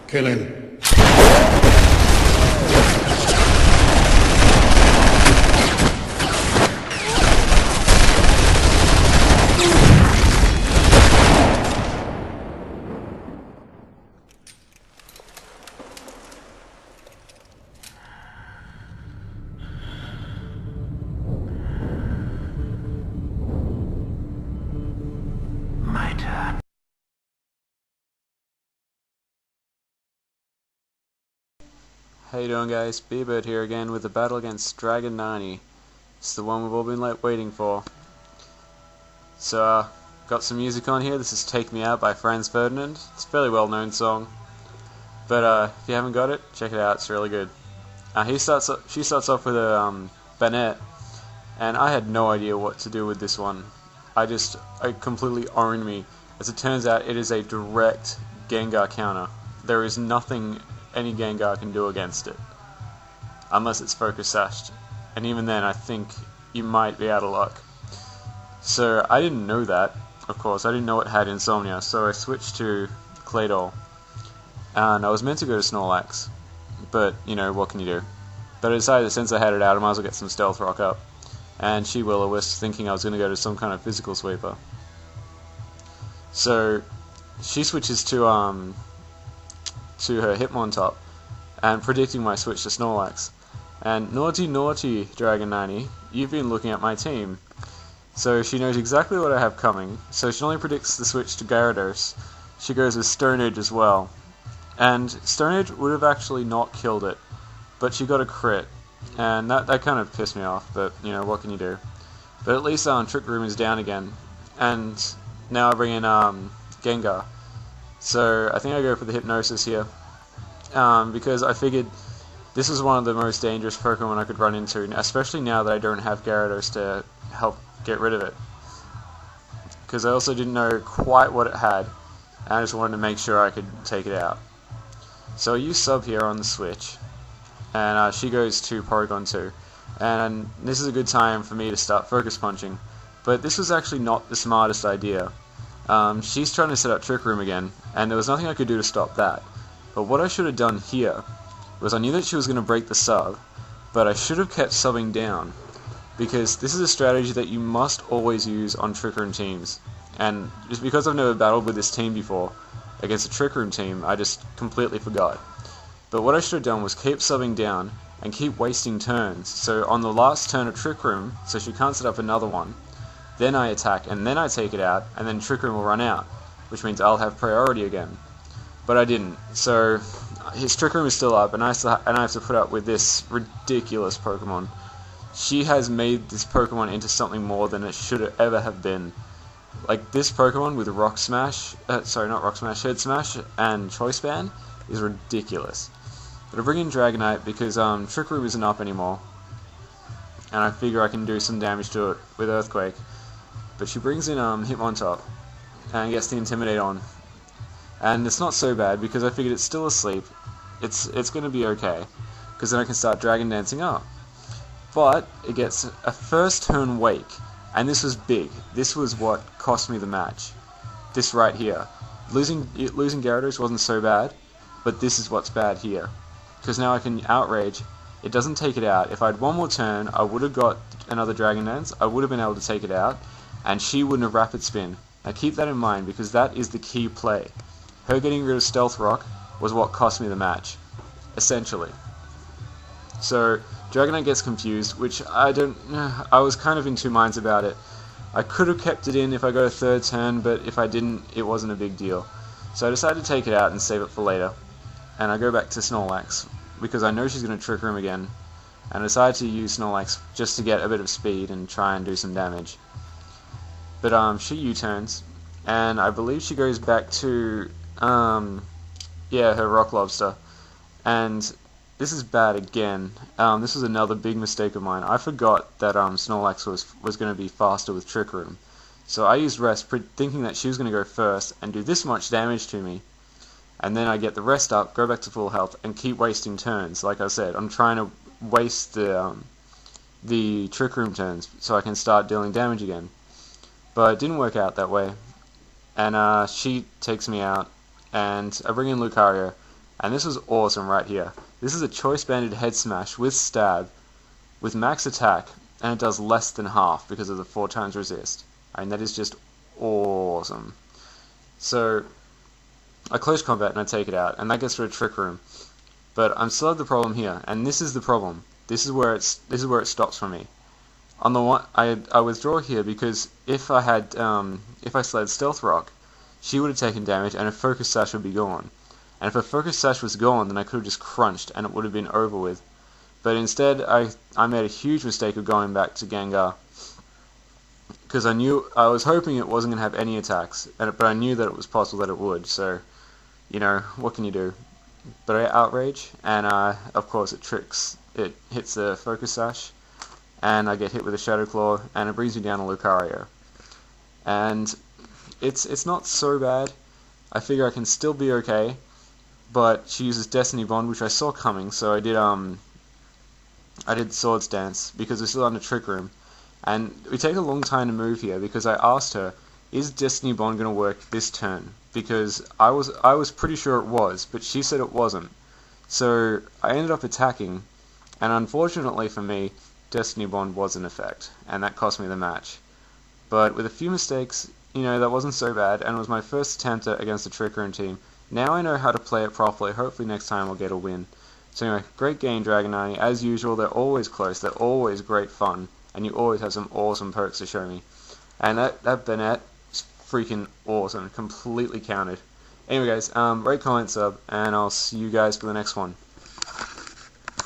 Kill him. My turn. How you doing, guys? BBird here again with the battle against Dragon90. It's the one we've all been waiting for. So, got some music on here. This is Take Me Out by Franz Ferdinand. It's a fairly well known song. But if you haven't got it, check it out, it's really good. She starts off with a Banette, and I had no idea what to do with this one. It completely owned me. As it turns out, it is a direct Gengar counter. There is nothing any Gengar can do against it, unless it's focus sashed, and even then I think you might be out of luck. So I didn't know that, of course. I didn't know it had Insomnia, so I switched to Claydol, and I was meant to go to Snorlax, but you know, what can you do? But I decided that since I had it out, I might as well get some Stealth Rock up, and she will-o-wisp, thinking I was going to go to some kind of physical sweeper. So she switches to her Hitmontop, and predicting my switch to Snorlax. And naughty Dragon90, you've been looking at my team. So she knows exactly what I have coming, so she only predicts the switch to Gyarados. She goes with Stone Edge as well. And Stone Edge would have actually not killed it, but she got a crit, and that kind of pissed me off, but you know, what can you do? But at least Trick Room is down again, and now I bring in Gengar. So I think I go for the Hypnosis here, because I figured this was one of the most dangerous Pokemon I could run into, especially now that I don't have Gyarados to help get rid of it. Because I also didn't know quite what it had, and I just wanted to make sure I could take it out. So I use Sub here on the switch, and she goes to Porygon 2. And this is a good time for me to start Focus Punching, but this was actually not the smartest idea. She's trying to set up Trick Room again, and there was nothing I could do to stop that. But what I should have done here was, I knew that she was going to break the sub, but I should have kept subbing down, because this is a strategy that you must always use on Trick Room teams. And just because I've never battled with this team before against a Trick Room team, I just completely forgot. But what I should have done was keep subbing down and keep wasting turns. So on the last turn of Trick Room, so she can't set up another one, then I attack, and then I take it out, and then Trick Room will run out, which means I'll have priority again. But I didn't, so his Trick Room is still up, and I have to put up with this ridiculous Pokemon. She has made this Pokemon into something more than it should ever have been. Like, this Pokemon with Rock Smash, sorry, not Rock Smash, Head Smash, and Choice Band is ridiculous. But I bring in Dragonite because Trick Room isn't up anymore, and I figure I can do some damage to it with Earthquake. But she brings in Hitmontop and gets the Intimidate on, and it's not so bad because I figured it's still asleep. It's going to be okay, because then I can start Dragon Dancing up. But it gets a first turn Wake, and this was big. This was what cost me the match. This right here. Losing Gyarados wasn't so bad, but this is what's bad here, because now I can Outrage. It doesn't take it out. If I had one more turn, I would have got another Dragon Dance. I would have been able to take it out, and she wouldn't have Rapid Spin. Now keep that in mind, because that is the key play. Her getting rid of Stealth Rock was what cost me the match, essentially. So Dragonite gets confused, which I was kind of in two minds about it. I could have kept it in if I got a third turn, but if I didn't, it wasn't a big deal. So I decided to take it out and save it for later. And I go back to Snorlax, because I know she's going to Trick Room again. And I decided to use Snorlax just to get a bit of speed and try and do some damage. But she U-turns, and I believe she goes back to her Rock Lobster. And this is bad again. This was another big mistake of mine. I forgot that Snorlax was going to be faster with Trick Room. So I used Rest, thinking that she was going to go first and do this much damage to me. And then I get the rest up, go back to full health, and keep wasting turns. Like I said, I'm trying to waste the Trick Room turns so I can start dealing damage again. But it didn't work out that way. And she takes me out, and I bring in Lucario, And this was awesome right here. This is a choice banded head smash with stab, with max attack, and it does less than half because of the 4 times resist. And that is just awesome. So I close combat and I take it out, and that gets rid of Trick Room. But I'm still at the problem here, and this is the problem. This is where it stops for me. On the one, I withdraw here because if I slid Stealth Rock, she would have taken damage, and her Focus Sash would be gone. And if her Focus Sash was gone, then I could have just crunched, and it would have been over with. But instead, I made a huge mistake of going back to Gengar, because I was hoping it wasn't going to have any attacks, but I knew that it was possible that it would. So, you know, what can you do? But I Outrage, and of course it hits the Focus Sash, and I get hit with a Shadow Claw, and it brings me down to Lucario. And it's not so bad. I figure I can still be okay, but she uses Destiny Bond, which I saw coming, so I did Swords Dance, because we're still under Trick Room. And we take a long time to move here, because I asked her, is Destiny Bond going to work this turn? Because I was pretty sure it was, but she said it wasn't. So I ended up attacking, and unfortunately for me, Destiny Bond was in effect, and that cost me the match. But with a few mistakes, you know, that wasn't so bad, and it was my first attempt against the Trick Room team. Now I know how to play it properly. Hopefully next time I'll get a win. So anyway, great game, Dragon90. As usual, they're always close, they're always great fun, and you always have some awesome perks to show me. And that Banette is freaking awesome, completely counted. Anyway guys, rate, comment, sub, and I'll see you guys for the next one.